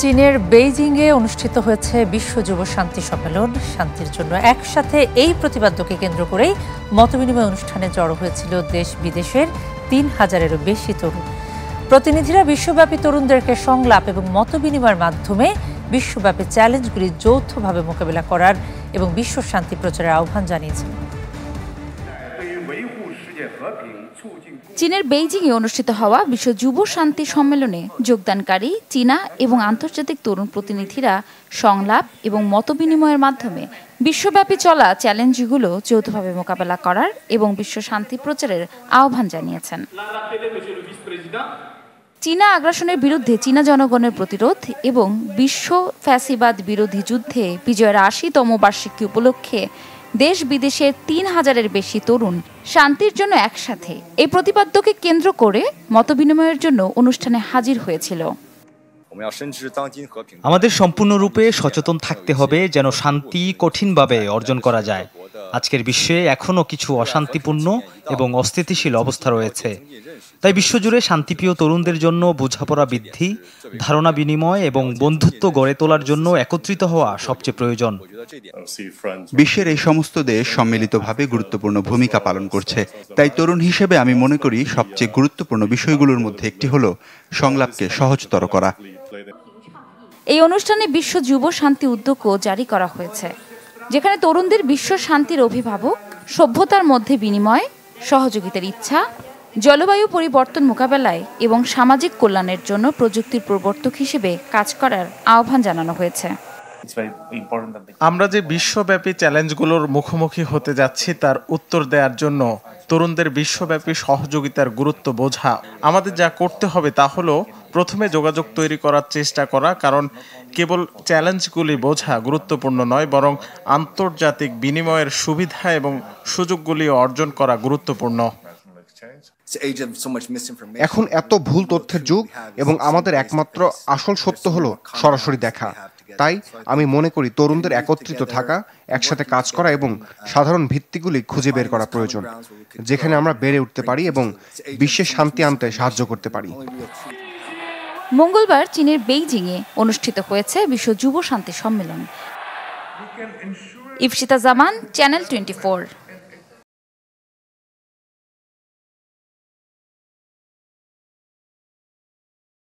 চীনের বেইজিংয়ে অনুষ্ঠিত হয়েছে বিশ্ব যুব শান্তি সম্মেলন। শান্তির জন্য একসাথে এই প্রতিপাদ্যকে কেন্দ্র করেই মতবিনিময় অনুষ্ঠানে জড়ো হয়েছিল দেশ বিদেশের ৩,০০০-এরও বেশি তরুণ। প্রতিনিধিরা বিশ্বব্যাপী তরুণদেরকে সংলাপ এবং মতবিনিময়ের মাধ্যমে বিশ্বব্যাপী চ্যালেঞ্জগুলি যৌথভাবে মোকাবিলা করার এবং বিশ্ব শান্তি প্রচারের আহ্বান জানিয়েছেন। চীনের বেইজিংয়ে অনুষ্ঠিত হওয়া বিশ্ব যুব শান্তি সম্মেলনে যোগদানকারী চীনা এবং আন্তর্জাতিক তরুণ প্রতিনিধিরা সংলাপ এবং মতবিনিময়ের মাধ্যমে বিশ্বব্যাপী চলা চ্যালেঞ্জগুলো যৌথভাবে মোকাবেলা করার এবং বিশ্ব শান্তি প্রচারের আহ্বান জানিয়েছেন। চীনা আগ্রাসনের বিরুদ্ধে চীনা জনগণের প্রতিরোধ এবং বিশ্ব ফ্যাসিবাদ বিরোধী যুদ্ধে বিজয়ের ৮০তম বার্ষিকী উপলক্ষে দেশ বিদেশের ৩,০০০-এর বেশি তরুণ শান্তির জন্য একসাথে এই প্রতিপাদ্যকে কেন্দ্র করে মতবিনিময়ের জন্য অনুষ্ঠানে হাজির হয়েছিল। আমাদের সম্পূর্ণরূপে সচেতন থাকতে হবে যেন শান্তি কঠিনভাবে অর্জন করা যায়। আজকের বিশ্বে এখনও কিছু অশান্তিপূর্ণ এবং অস্থিতিশীল অবস্থা রয়েছে। তাই বিশ্বজুড়ে শান্তিপ্রিয় তরুণদের জন্য বোঝাপড়া বৃদ্ধি, ধারণা বিনিময় এবং বন্ধুত্ব গড়ে তোলার জন্য একত্রিত হওয়া সবচেয়ে প্রয়োজন। বিশ্বের এই সমস্ত দেশ সম্মিলিতভাবে গুরুত্বপূর্ণ ভূমিকা পালন করছে। তাই তরুণ হিসেবে আমি মনে করি সবচেয়ে গুরুত্বপূর্ণ বিষয়গুলোর মধ্যে একটি হলো সংলাপকে সহজতর করা। এই অনুষ্ঠানে বিশ্ব যুব শান্তি উদ্যোগও জারি করা হয়েছে, যেখানে তরুণদের বিশ্ব শান্তির অভিভাবক, সভ্যতার মধ্যে বিনিময়, সহযোগিতার ইচ্ছা, জলবায়ু পরিবর্তন মোকাবেলায় এবং সামাজিক কল্যাণের জন্য প্রযুক্তির প্রবর্তক হিসেবে কাজ করার আহ্বান জানানো হয়েছে। আমরা যে বিশ্বব্যাপী চ্যালেঞ্জগুলোর মুখোমুখি হতে যাচ্ছি তার উত্তর দেওয়ার জন্য তরুণদের বিশ্বব্যাপী সহযোগিতার গুরুত্ব বোঝা। আমাদের যা করতে হবে তা হলো প্রথমে যোগাযোগ তৈরি করার চেষ্টা করা, কারণ কেবল চ্যালেঞ্জগুলি বোঝা গুরুত্বপূর্ণ নয়, বরং আন্তর্জাতিক বিনিময়ের সুবিধা এবং সুযোগগুলি অর্জন করা গুরুত্বপূর্ণ। এখন এত ভুল তথ্যের যুগ এবং আমাদের একমাত্র আসল সত্য হলো সরাসরি দেখা। তাই আমি মনে করি তরুণদের একত্রিত থাকা, একসাথে কাজ করা এবং সাধারণ ভিত্তিগুলি খুঁজে বের করা প্রয়োজন, যেখানে আমরা বেড়ে উঠতে পারি এবং বিশ্বে শান্তি আনতে সাহায্য করতে পারি। মঙ্গলবার চীনের বেইজিংয়ে অনুষ্ঠিত হয়েছে বিশ্ব যুব শান্তি সম্মেলন। ইফশিতা জামান, চ্যানেল 24।